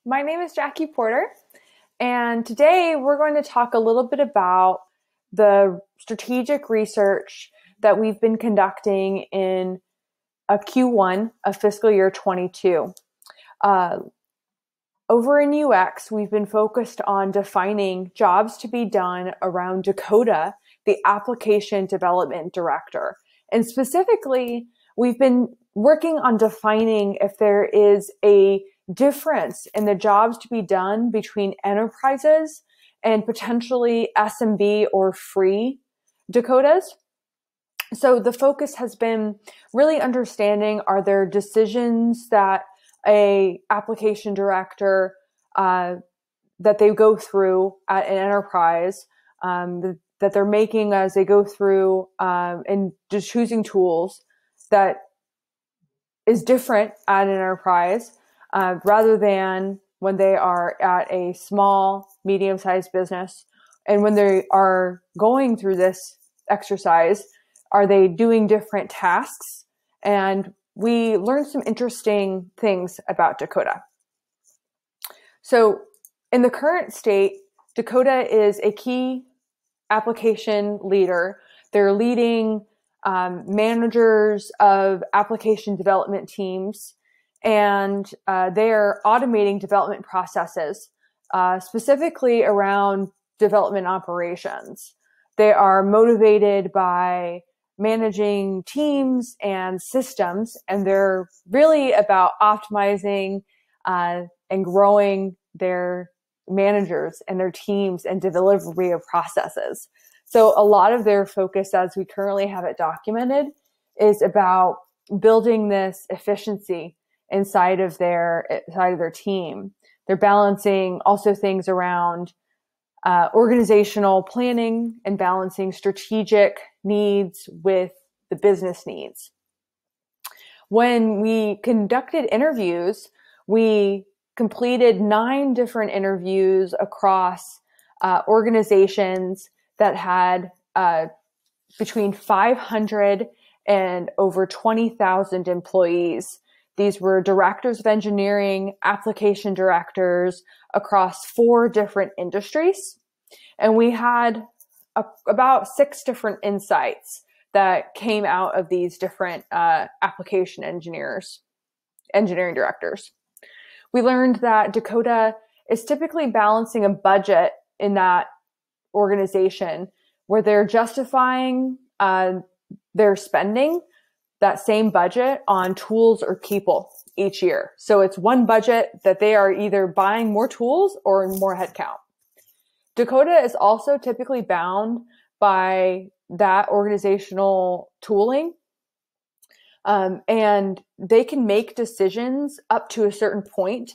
My name is Jackie Porter, and today we're going to talk a little bit about the strategic research that we've been conducting in a Q1 of fiscal year 22. Over in UX, we've been focused on defining jobs to be done around Dakota, the application development director. And specifically, we've been working on defining if there is a difference in the jobs to be done between enterprises and potentially SMB or free Dakotas. So the focus has been really understanding, are there decisions that a application director that they go through at an enterprise that they're making as they go through and just choosing tools that is different at an enterprise rather than when they are at a small, medium-sized business. And when they are going through this exercise, are they doing different tasks? And we learned some interesting things about Dakota. So in the current state, Dakota is a key application leader. They're leading managers of application development teams, and they are automating development processes, specifically around development operations. They are motivated by managing teams and systems, and they're really about optimizing and growing their managers and their teams and delivery of processes. So a lot of their focus, as we currently have it documented, is about building this efficiency inside of their team. They're balancing also things around organizational planning and balancing strategic needs with the business needs. When we conducted interviews, we completed 9 different interviews across organizations that had between 500 and over 20,000 employees. These were directors of engineering, application directors across 4 different industries. And we had about 6 different insights that came out of these different application engineering directors. We learned that Dakota is typically balancing a budget in that organization where they're justifying their spending that same budget on tools or people each year. So it's one budget that they are either buying more tools or more headcount. Dakota is also typically bound by that organizational tooling. And they can make decisions up to a certain point.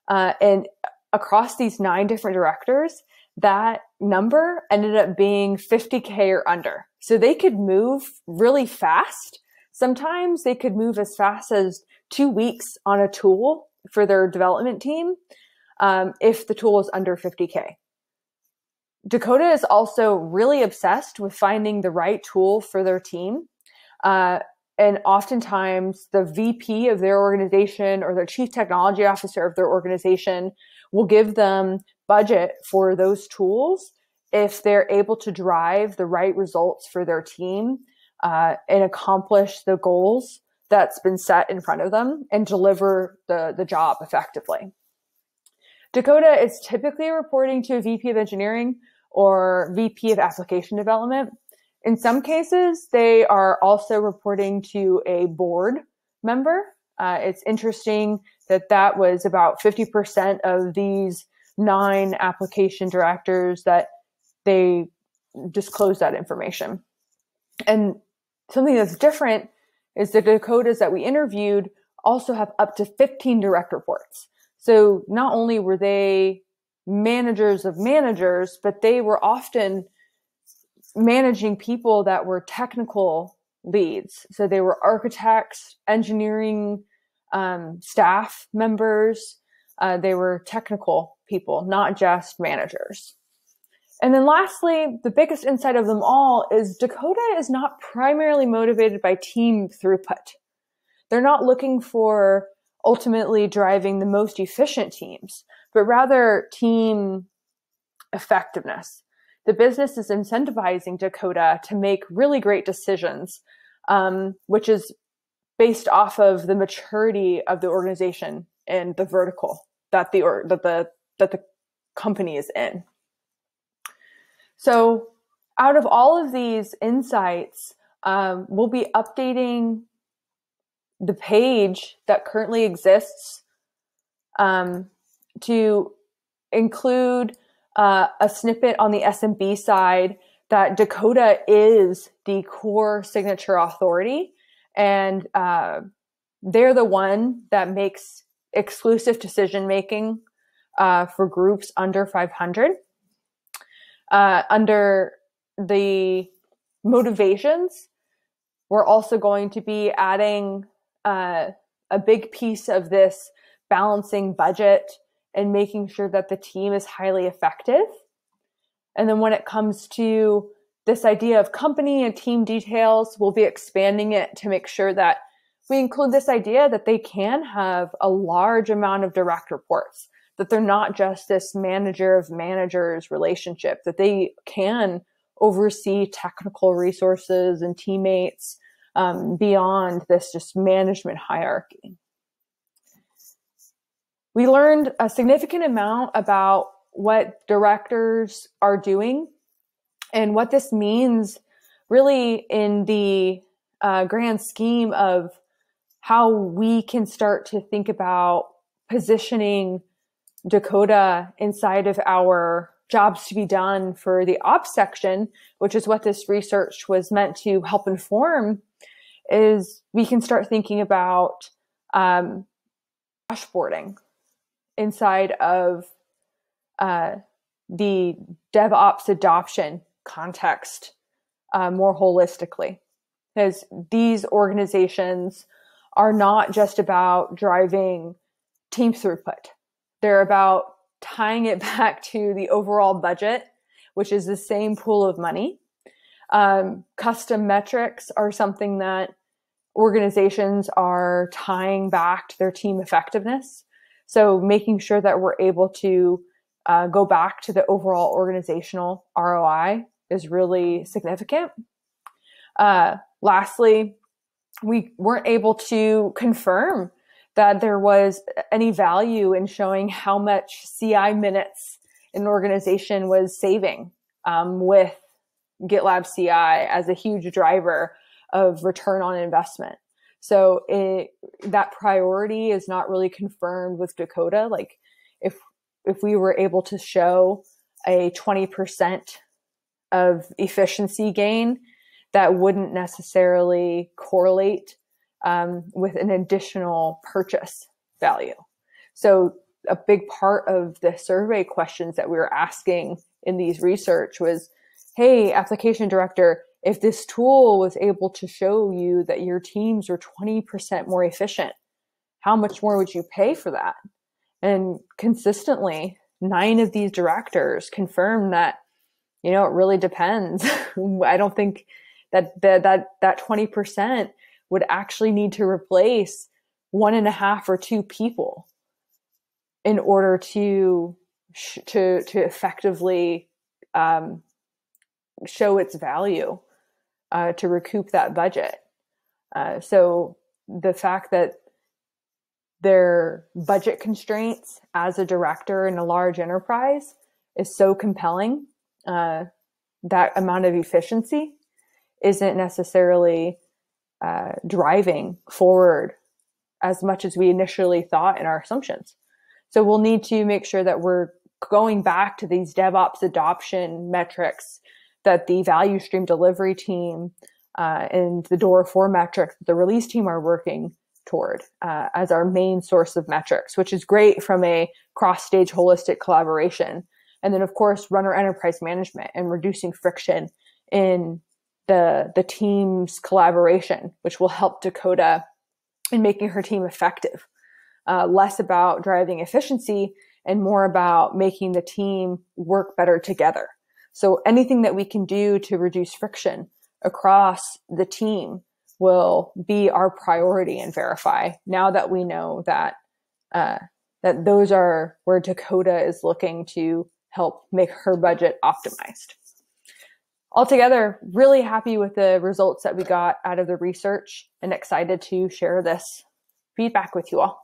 And across these 9 different directors, that number ended up being 50K or under. So they could move really fast. Sometimes they could move as fast as 2 weeks on a tool for their development team if the tool is under 50K. Dakota is also really obsessed with finding the right tool for their team. And oftentimes the VP of their organization or their chief technology officer of their organization will give them budget for those tools if they're able to drive the right results for their team and accomplish the goals that's been set in front of them and deliver the job effectively. Dakota is typically reporting to a VP of engineering or VP of application development. In some cases, they are also reporting to a board member. It's interesting that was about 50% of these 9 application directors that they disclose that information. And something that's different is the Dakotas that we interviewed also have up to 15 direct reports. So not only were they managers of managers, but they were often managing people that were technical leads. So they were architects, engineering staff members. They were technical people, not just managers. And then lastly, the biggest insight of them all is Dakota is not primarily motivated by team throughput. They're not looking for ultimately driving the most efficient teams, but rather team effectiveness. The business is incentivizing Dakota to make really great decisions, which is based off of the maturity of the organization and the vertical that the company is in. So out of all of these insights, we'll be updating the page that currently exists to include a snippet on the SMB side that Dakota is the core signature authority, and they're the one that makes exclusive decision making for groups under 500. Under the motivations, we're also going to be adding a big piece of this balancing budget and making sure that the team is highly effective. And then when it comes to this idea of company and team details, we'll be expanding it to make sure that we include this idea that they can have a large amount of direct reports, that they're not just this manager of managers relationship, that they can oversee technical resources and teammates beyond this just management hierarchy. We learned a significant amount about what directors are doing and what this means really in the grand scheme of how we can start to think about positioning Dakota inside of our jobs to be done for the ops section, which is what this research was meant to help inform. Is we can start thinking about dashboarding inside of the DevOps adoption context more holistically. Because these organizations are not just about driving team throughput. They're about tying it back to the overall budget, which is the same pool of money. Custom metrics are something that organizations are tying back to their team effectiveness. So making sure that we're able to go back to the overall organizational ROI is really significant. Lastly, we weren't able to confirm that there was any value in showing how much CI minutes an organization was saving with GitLab CI as a huge driver of return on investment. So that priority is not really confirmed with Dakota. Like if we were able to show a 20% of efficiency gain, that wouldn't necessarily correlate with an additional purchase value. So a big part of the survey questions that we were asking in these research was, hey, application director, if this tool was able to show you that your teams are 20% more efficient, how much more would you pay for that? And consistently, 9 of these directors confirmed that, it really depends. I don't think that 20% would actually need to replace 1.5 or 2 people in order to effectively show its value to recoup that budget. So the fact that their budget constraints as a director in a large enterprise is so compelling, that amount of efficiency isn't necessarily driving forward as much as we initially thought in our assumptions. So we'll need to make sure that we're going back to these DevOps adoption metrics that the value stream delivery team and the DORA 4 metrics that the release team are working toward as our main source of metrics, which is great from a cross-stage holistic collaboration. And then, of course, runner enterprise management and reducing friction in the team's collaboration, which will help Dakota in making her team effective. Less about driving efficiency and more about making the team work better together. So anything that we can do to reduce friction across the team will be our priority in Verify now that we know that that those are where Dakota is looking to help make her budget optimized. Altogether, really happy with the results that we got out of the research and excited to share this feedback with you all.